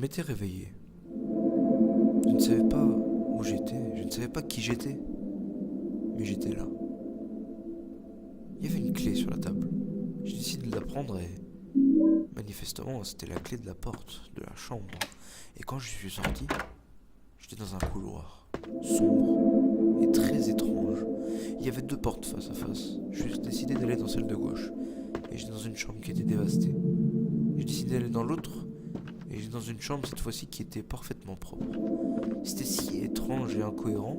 m'étais réveillé. Je ne savais pas où j'étais, je ne savais pas qui j'étais, mais j'étais là. Il y avait une clé sur la table. J'ai décidé de la prendre et manifestement c'était la clé de la porte de la chambre. Et quand je suis sorti, j'étais dans un couloir sombre et très étrange. Il y avait deux portes face à face. J'ai décidé d'aller dans celle de gauche et j'étais dans une chambre qui était dévastée. J'ai décidé d'aller dans l'autre et j'étais dans une chambre cette fois-ci qui était parfaitement propre. C'était si étrange et incohérent,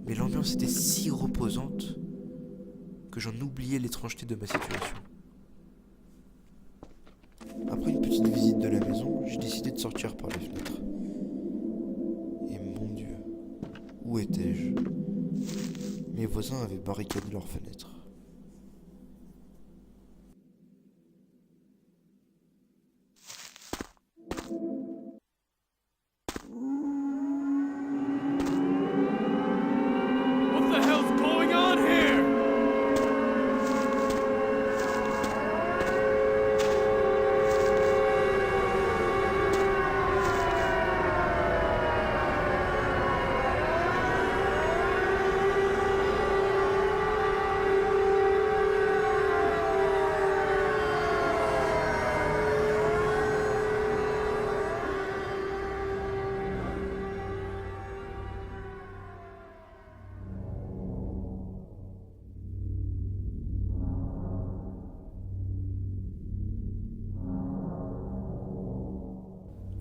mais l'ambiance était si reposante que j'en oubliais l'étrangeté de ma situation. Après une petite visite de la maison, j'ai décidé de sortir par les fenêtres. Et mon Dieu, où étais-je? Mes voisins avaient barricadé leurs fenêtres. What the hell's going on here?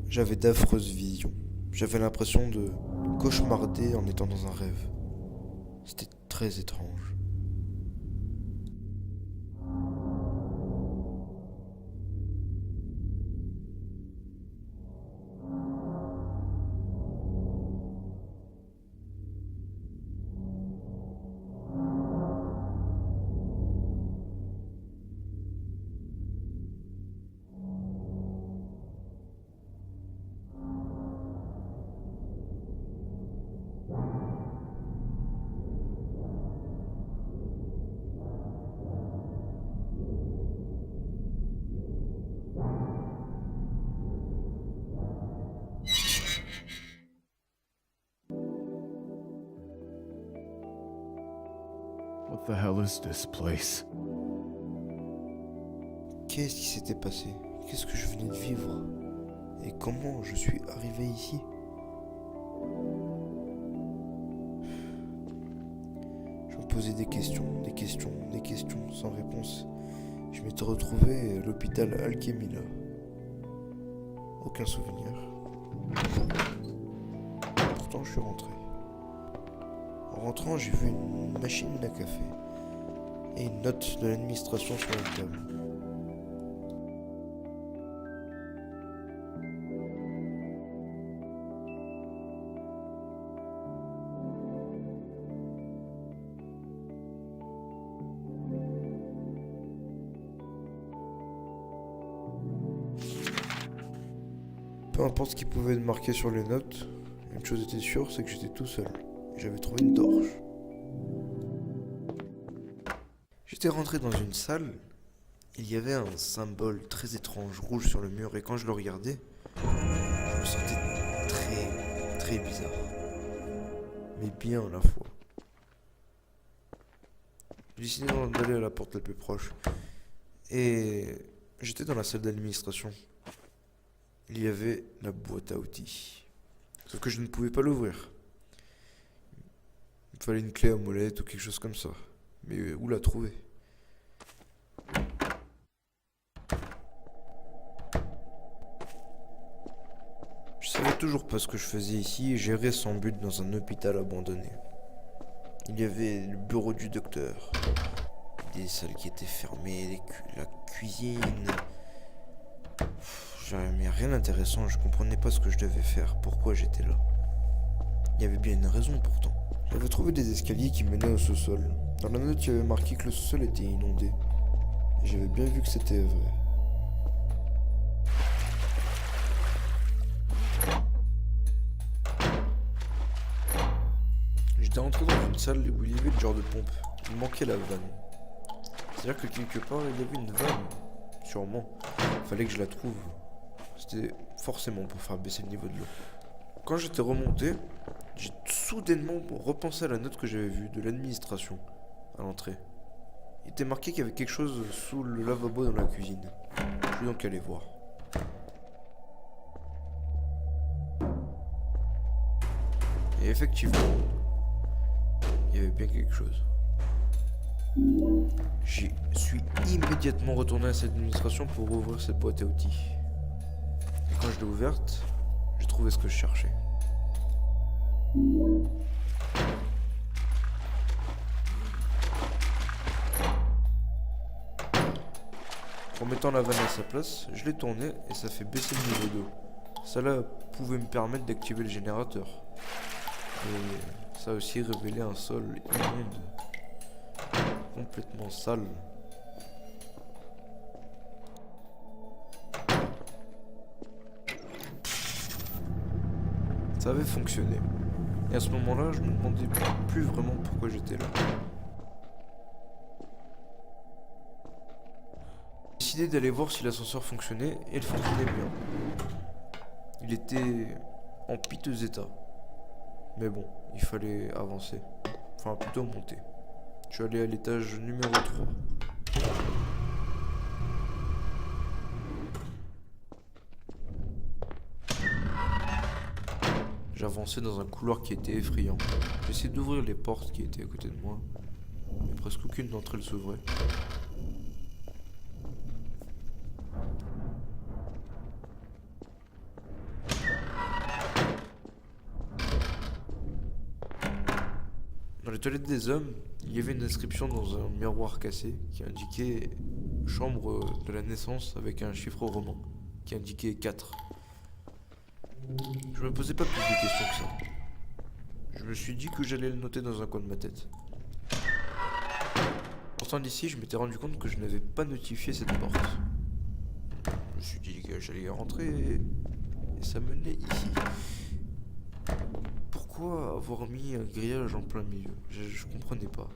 J'avais d'affreuses visions. J'avais l'impression de cauchemarder en étant dans un rêve. C'était très étrange. What the hell is this place? Qu'est-ce qui s'était passé? Qu'est-ce que je venais de vivre? Et comment je suis arrivé ici? Je me posais des questions, des questions, des questions sans réponse. Je m'étais retrouvé à l'hôpital Alchemilla. Aucun souvenir. Pourtant, je suis rentré. En rentrant, j'ai vu une machine à café et une note de l'administration sur la table. Peu importe ce qui pouvait être marqué sur les notes, une chose était sûre, c'est que j'étais tout seul. Et j'avais trouvé une torche. J'étais rentré dans une salle. Il y avait un symbole très étrange rouge sur le mur et quand je le regardais, je me sentais très, très bizarre. Mais bien à la fois. J'ai décidé d'aller à la porte la plus proche. Et j'étais dans la salle d'administration. Il y avait la boîte à outils. Sauf que je ne pouvais pas l'ouvrir. Il me fallait une clé à molette ou quelque chose comme ça. Mais où la trouver? Je savais toujours pas ce que je faisais ici et j'errais sans but dans un hôpital abandonné. Il y avait le bureau du docteur, des salles qui étaient fermées, la cuisine. J'avais rien d'intéressant, je comprenais pas ce que je devais faire, pourquoi j'étais là. Il y avait bien une raison pourtant. J'avais trouvé des escaliers qui menaient au sous-sol. Dans la note, il y avait marqué que le sous-sol était inondé. Et j'avais bien vu que c'était vrai. J'étais entré dans une salle où il y avait le genre de pompe. Il manquait la vanne. C'est-à-dire que quelque part, il y avait une vanne. Sûrement. Fallait que je la trouve. C'était forcément pour faire baisser le niveau de l'eau. Quand j'étais remonté, j'ai soudainement repensé à la note que j'avais vue de l'administration à l'entrée. Il était marqué qu'il y avait quelque chose sous le lavabo dans la cuisine. Je suis donc allé voir. Et effectivement, il y avait bien quelque chose. J'y suis immédiatement retourné à cette administration pour ouvrir cette boîte à outils. Et quand je l'ai ouverte, j'ai trouvé ce que je cherchais. En mettant la vanne à sa place, je l'ai tournée et ça fait baisser le niveau d'eau. Cela pouvait me permettre d'activer le générateur. Et ça a aussi révélé un sol immonde, complètement sale. Ça avait fonctionné. Et à ce moment-là, je me demandais plus vraiment pourquoi j'étais là. J'ai décidé d'aller voir si l'ascenseur fonctionnait, et il fonctionnait bien. Il était en piteux état. Mais bon, il fallait avancer. Enfin, plutôt monter. Je suis allé à l'étage numéro 3. J'avançais dans un couloir qui était effrayant. J'essayais d'ouvrir les portes qui étaient à côté de moi, mais presque aucune d'entre elles s'ouvrait. Dans les toilettes des hommes, il y avait une inscription dans un miroir cassé qui indiquait chambre de la naissance avec un chiffre roman qui indiquait 4. Je me posais pas plus de questions que ça. Je me suis dit que j'allais le noter dans un coin de ma tête. En sortant d'ici, je m'étais rendu compte que je n'avais pas notifié cette porte. Je me suis dit que j'allais y rentrer et ça menait ici. Pourquoi avoir mis un grillage en plein milieu? Je comprenais pas.